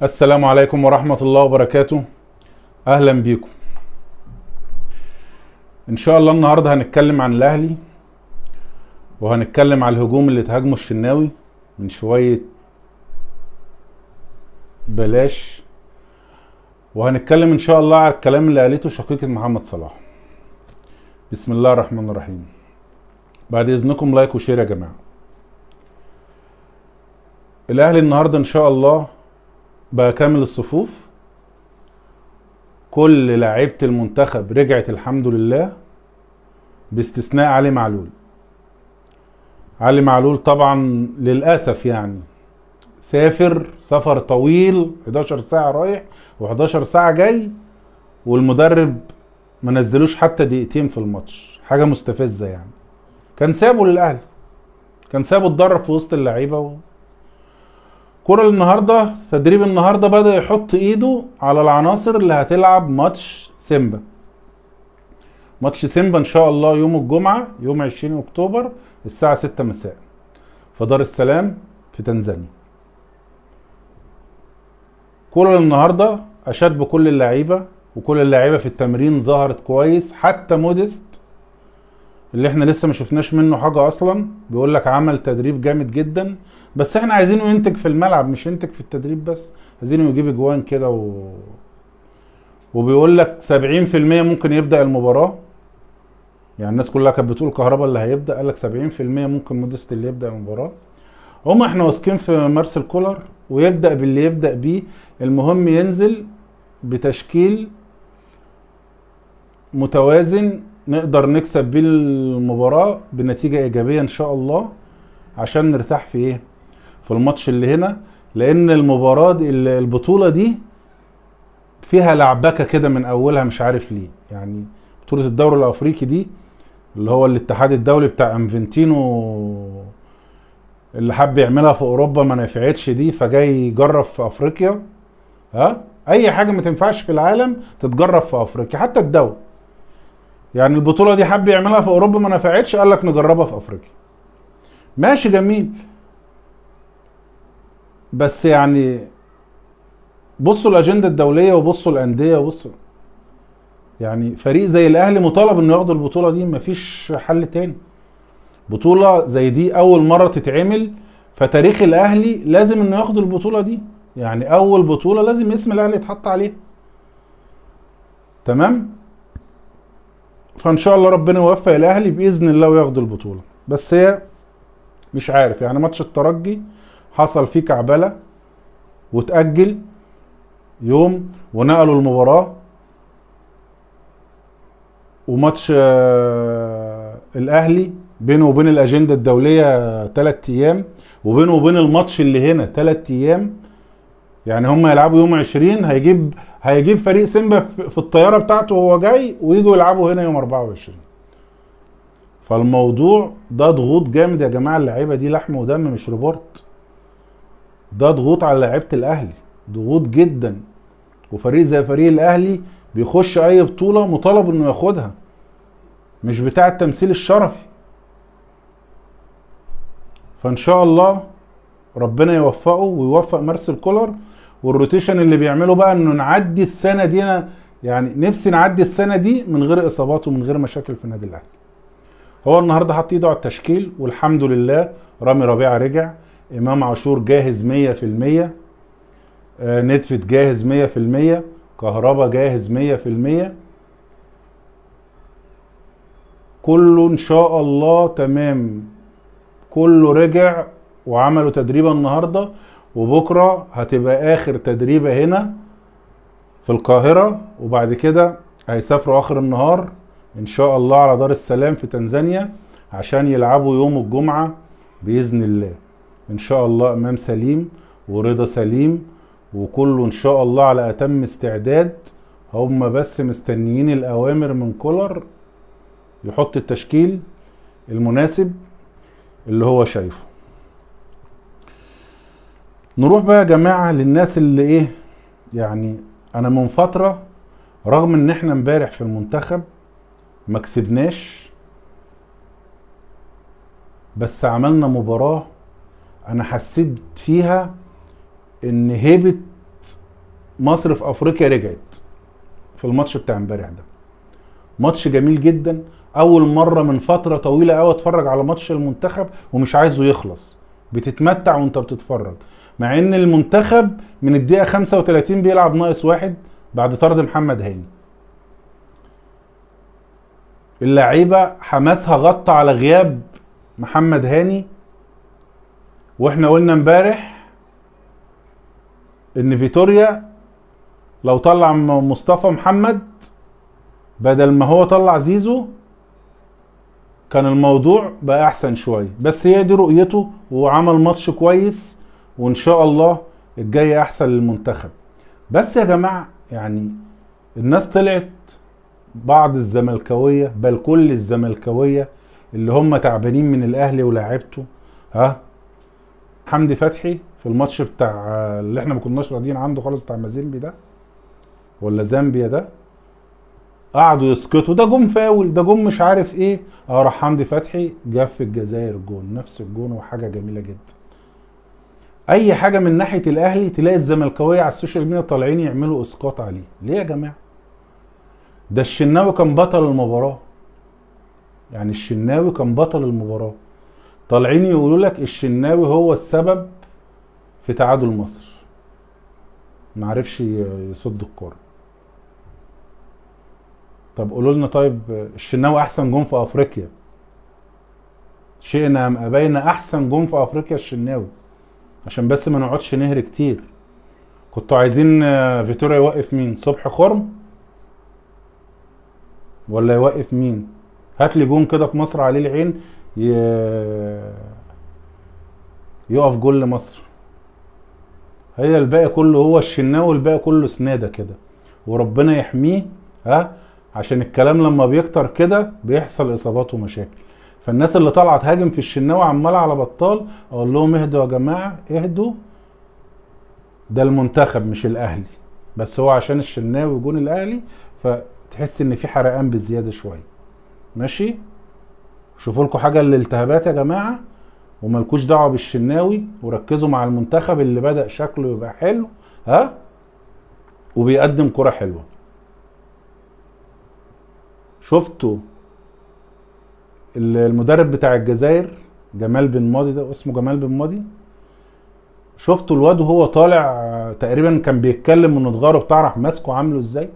السلام عليكم ورحمة الله وبركاته. أهلا بيكم. إن شاء الله النهاردة هنتكلم عن الأهلي، وهنتكلم على الهجوم اللي تهاجمه الشناوي من شوية بلاش، وهنتكلم إن شاء الله على الكلام اللي قالته شقيقة محمد صلاح. بسم الله الرحمن الرحيم. بعد إذنكم لايك وشير يا جماعة. الأهلي النهاردة إن شاء الله بقى كامل الصفوف، كل لاعيبة المنتخب رجعت الحمد لله باستثناء علي معلول. علي معلول طبعا للأسف يعني سافر سفر طويل 11 ساعة رايح و11 ساعة جاي، والمدرب ما نزلوش حتى دقيقتين في الماتش. حاجة مستفزة يعني. كان سابه للأهلي، كان سابه اتدرب في وسط اللعيبة كرة النهاردة تدريب النهاردة بدأ يحط ايده على العناصر اللي هتلعب ماتش سيمبا. ماتش سيمبا ان شاء الله يوم الجمعة يوم 20 اكتوبر الساعة 6 مساء في دار السلام في تنزانيا. كرة النهاردة اشاد بكل اللعيبة، وكل اللعيبة في التمرين ظهرت كويس، حتى موديست اللي احنا لسه ما شفناش منه حاجة اصلا بيقول لك عمل تدريب جامد جدا، بس احنا عايزينه ينتج في الملعب مش ينتج في التدريب بس، عايزينه يجيب اجوان كده وبيقول لك 70% ممكن يبدأ المباراة. يعني الناس كلها كانت بتقول كهربا اللي هيبدأ، قال لك 70% ممكن موديست اللي يبدأ المباراة. احنا واثقين في مارسيل كولر، ويبدأ باللي يبدأ بيه، المهم ينزل بتشكيل متوازن نقدر نكسب بيه المباراة بنتيجة ايجابية ان شاء الله، عشان نرتاح في ايه؟ في الماتش اللي هنا. لان المباراة دي البطولة دي فيها لعبكة كده من اولها، مش عارف ليه. يعني بطولة الدوري الافريقي دي اللي هو الاتحاد الدولي بتاع انفنتينو اللي حب يعملها في اوروبا ما نفعتش دي، فجاي يجرب في افريقيا. اي حاجة ما تنفعش في العالم تتجرب في افريقيا، حتى الدوري. يعني البطولة دي حب يعملها في اوروبا ما نفعتش، قال لك نجربها في افريقيا. ماشي جميل، بس يعني بصوا الاجندة الدولية وبصوا الاندية وبصوا، يعني فريق زي الاهلي مطالب انه ياخد البطولة دي، مفيش حل تاني. بطولة زي دي اول مرة تتعمل، فتاريخ الاهلي لازم انه ياخد البطولة دي. يعني اول بطولة لازم اسم الاهلي يتحط عليها. تمام. فان شاء الله ربنا يوفق الاهلي باذن الله وياخد البطولة. بس هي مش عارف، يعني ماتش الترجي حصل فيه كعبلة وتأجل يوم ونقلوا المباراة، وماتش الاهلي بينه وبين الاجندة الدولية 3 ايام، وبينه وبين الماتش اللي هنا 3 ايام. يعني هم يلعبوا يوم 20، هيجيب فريق سيمبا في الطيارة بتاعته وهو جاي، ويجوا يلعبوا هنا يوم 24. فالموضوع ده ضغوط جامد يا جماعة. اللعيبة دي لحم ودم مش ريبورت. ده ضغوط على لعيبة الاهلي، ضغوط جدا. وفريق زي فريق الاهلي بيخش اي بطولة مطالب انه ياخدها، مش بتاع التمثيل الشرفي. فان شاء الله ربنا يوفقه ويوفق مارسيل كولر، والروتيشن اللي بيعمله بقى انه نعدي السنة دي. أنا يعني نفسي نعدي السنة دي من غير اصابات ومن غير مشاكل في النادي الاهلي. هو النهارده حط ايده على التشكيل والحمد لله. رامي ربيعة رجع، امام عاشور جاهز 100%، ندفت جاهز 100%، كهربا جاهز 100%، كله ان شاء الله تمام. كله رجع وعملوا تدريبة النهاردة، وبكرة هتبقى اخر تدريبة هنا في القاهرة، وبعد كده هيسافروا اخر النهار ان شاء الله على دار السلام في تنزانيا عشان يلعبوا يوم الجمعة بإذن الله. ان شاء الله امام سليم ورضا سليم، وكله ان شاء الله على اتم استعداد. هم بس مستنيين الاوامر من كولر يحط التشكيل المناسب اللي هو شايفه. نروح بقى يا جماعة للناس اللي ايه، يعني انا من فترة رغم ان احنا امبارح في المنتخب ما كسبناش، بس عملنا مباراة انا حسيت فيها ان هيبة مصر في افريقيا رجعت في الماتش بتاع امبارح ده. ماتش جميل جدا، اول مره من فتره طويله قوي اتفرج على ماتش المنتخب ومش عايزه يخلص، بتتمتع وانت بتتفرج. مع ان المنتخب من الدقيقه 35 بيلعب ناقص واحد بعد طرد محمد هاني. اللعيبه حماسها غطى على غياب محمد هاني، واحنا قلنا امبارح ان فيتوريا لو طلع مصطفى محمد بدل ما هو طلع زيزو كان الموضوع بقى احسن شويه. بس هي دي رؤيته، وعمل ماتش كويس، وان شاء الله الجاي احسن للمنتخب. بس يا جماعه يعني الناس طلعت، بعض الزملكاويه بل كل الزملكاويه اللي هم تعبانين من الاهلي ولاعيبته، حمدي فتحي في الماتش بتاع اللي احنا ما كناش راضيين عنده خالص بتاع مازيمبي ده ولا زامبيا ده، قعدوا يسكتوا ده جون فاول، ده جون مش عارف ايه. راح حمدي فتحي جاب في الجزائر جون، نفس الجون، وحاجه جميله جدا. اي حاجه من ناحيه الاهلي تلاقي الزملكاويه على السوشيال ميديا طالعين يعملوا اسقاط عليه. ليه يا جماعه؟ ده الشناوي كان بطل المباراه، يعني الشناوي كان بطل المباراه، طالعين يقولوا لك الشناوي هو السبب في تعادل مصر، معرفش يصد الكوره. طب قولوا لنا، طيب الشناوي احسن جون في افريقيا، شئنا ام ابينا احسن جون في افريقيا الشناوي، عشان بس ما نقعدش نهري كتير. كنتوا عايزين فيتوريا يوقف مين؟ صبحي خرم ولا يوقف مين؟ هات لي جون كده في مصر عليه العين يقف جول لمصر. هي الباقي كله هو الشناوي، الباقي كله سناده كده، وربنا يحميه. عشان الكلام لما بيكتر كده بيحصل اصابات ومشاكل. فالناس اللي طالعه تهاجم في الشناوي عماله على بطال، اقول لهم اهدوا يا جماعه، اهدوا، ده المنتخب مش الاهلي، بس هو عشان الشناوي جون الاهلي فتحس ان في حرقان بزياده شويه. ماشي، شوفوا لكم حاجه للالتهابات يا جماعه، وملكوش دعوه بالشناوي، وركزوا مع المنتخب اللي بدأ شكله يبقى حلو وبيقدم كرة حلوه. شفتوا المدرب بتاع الجزائر جمال بن ماضي ده، اسمه جمال بن ماضي، شفتوا الواد وهو طالع تقريبا كان بيتكلم من اتغاره بتاع، راح ماسكه عامله ازاي؟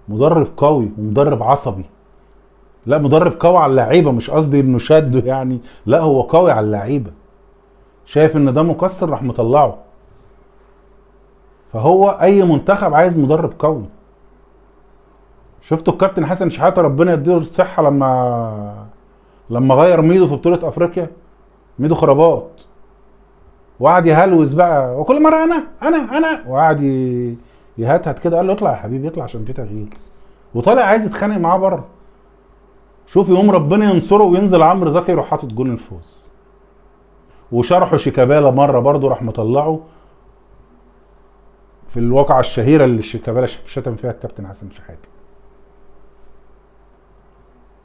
مدرب قوي ومدرب عصبي. لا مدرب قوي على اللعيبه، مش قصدي انه شده يعني، لا هو قوي على اللعيبه، شايف ان ده مقصر راح مطلعه. فهو اي منتخب عايز مدرب قوي. شفتوا الكابتن حسن شحاته ربنا يديله الصحه لما غير ميدو في بطوله افريقيا، ميدو خرابات، وقعد يهلوس بقى وكل مره انا وقعد يهتهت كده. قال له اطلع يا حبيبي اطلع عشان في تغيير، وطالع عايز يتخانق معاه بره. شوف يقوم ربنا ينصره وينزل عمرو زكي يروح حاطط جون الفوز. وشرحه شيكابالا مره برضه راح مطلعه في الواقعه الشهيره اللي شيكابالا شتم فيها الكابتن حسن شحاته.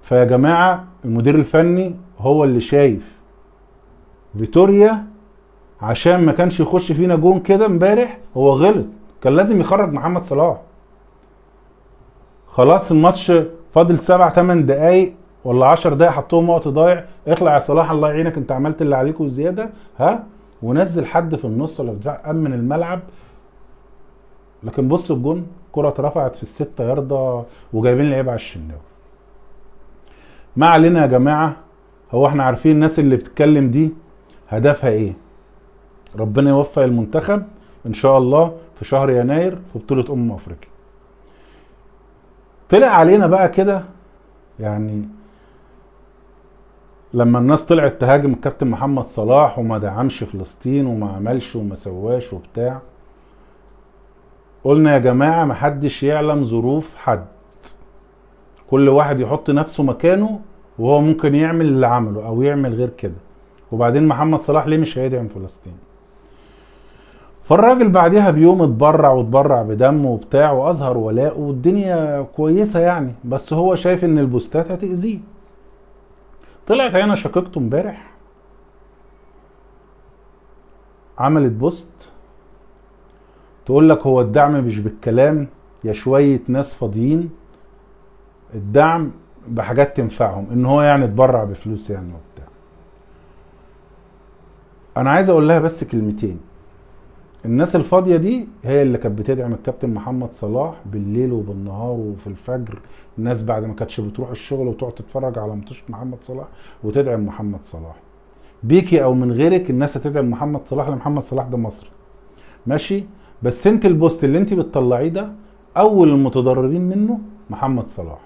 فيا جماعه المدير الفني هو اللي شايف فيتوريا عشان ما كانش يخش فينا جون كده امبارح، هو غلط، كان لازم يخرج محمد صلاح. خلاص الماتش فاضل 7-8 دقايق ولا 10 دقايق، حطوهم وقت ضايع، اطلع يا صلاح الله يعينك انت عملت اللي عليك وزياده، ونزل حد في النص ولا بتاع، امن الملعب. لكن بص الجون، كرة اترفعت في ال6 ياردة وجايبين لعيبه على الشناوي. ما علينا يا جماعه، هو احنا عارفين الناس اللي بتتكلم دي هدفها ايه. ربنا يوفق المنتخب ان شاء الله في شهر يناير في بطولة افريقيا. طلع علينا بقى كده يعني لما الناس طلعت تهاجم الكابتن محمد صلاح وما دعمش فلسطين وما عملش وما سواش وبتاع، قلنا يا جماعة محدش يعلم ظروف حد، كل واحد يحط نفسه مكانه وهو ممكن يعمل اللي عمله او يعمل غير كده. وبعدين محمد صلاح ليه مش هيدعم فلسطين؟ فالراجل بعدها بيوم اتبرع بدمه وبتاع واظهر ولاءه والدنيا كويسة يعني، بس هو شايف ان البوستات هتأذيه. طلعت عينة شقيقته امبارح عملت بوست تقول لك هو الدعم مش بالكلام يا شوية ناس فاضيين، الدعم بحاجات تنفعهم، ان هو يعني اتبرع بفلوس يعني وبتاع. انا عايز اقول لها بس كلمتين. الناس الفاضية دي هي اللي كانت بتدعم الكابتن محمد صلاح بالليل وبالنهار وفي الفجر. الناس بعد ما كانتش بتروح الشغل وتقعد تتفرج على ماتش محمد صلاح وتدعم محمد صلاح. بيكي او من غيرك الناس هتدعم محمد صلاح، لان محمد صلاح ده مصري ماشي. بس انت البوست اللي انت بتطلعيه ده اول المتضررين منه محمد صلاح.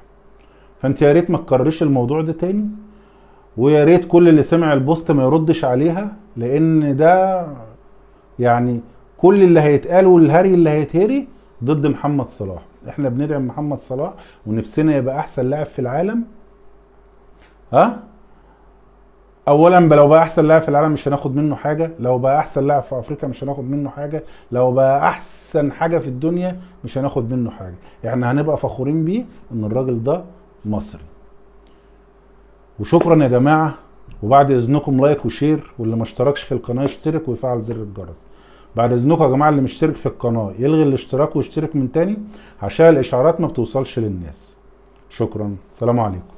فانت يا ريت ما تكرريش الموضوع ده تاني، ويا ريت كل اللي سمع البوست ما يردش عليها، لان ده يعني كل اللي هيتقال والهري اللي هيتهري ضد محمد صلاح. احنا بندعم محمد صلاح ونفسنا يبقى احسن لاعب في العالم. ها اولا لو بقى احسن لاعب في العالم مش هناخد منه حاجه، لو بقى احسن لاعب في افريقيا مش هناخد منه حاجه، لو بقى احسن حاجه في الدنيا مش هناخد منه حاجه. احنا هنبقى فخورين بيه ان الراجل ده مصري. وشكرا يا جماعه، وبعد اذنكم لايك وشير، واللي ما اشتركش في القناه يشترك ويفعل زر الجرس. بعد اذنكم يا جماعه اللي مشترك في القناه يلغي الاشتراك ويشترك من تاني عشان الاشعارات ما بتوصلش للناس. شكرا، سلام عليكم.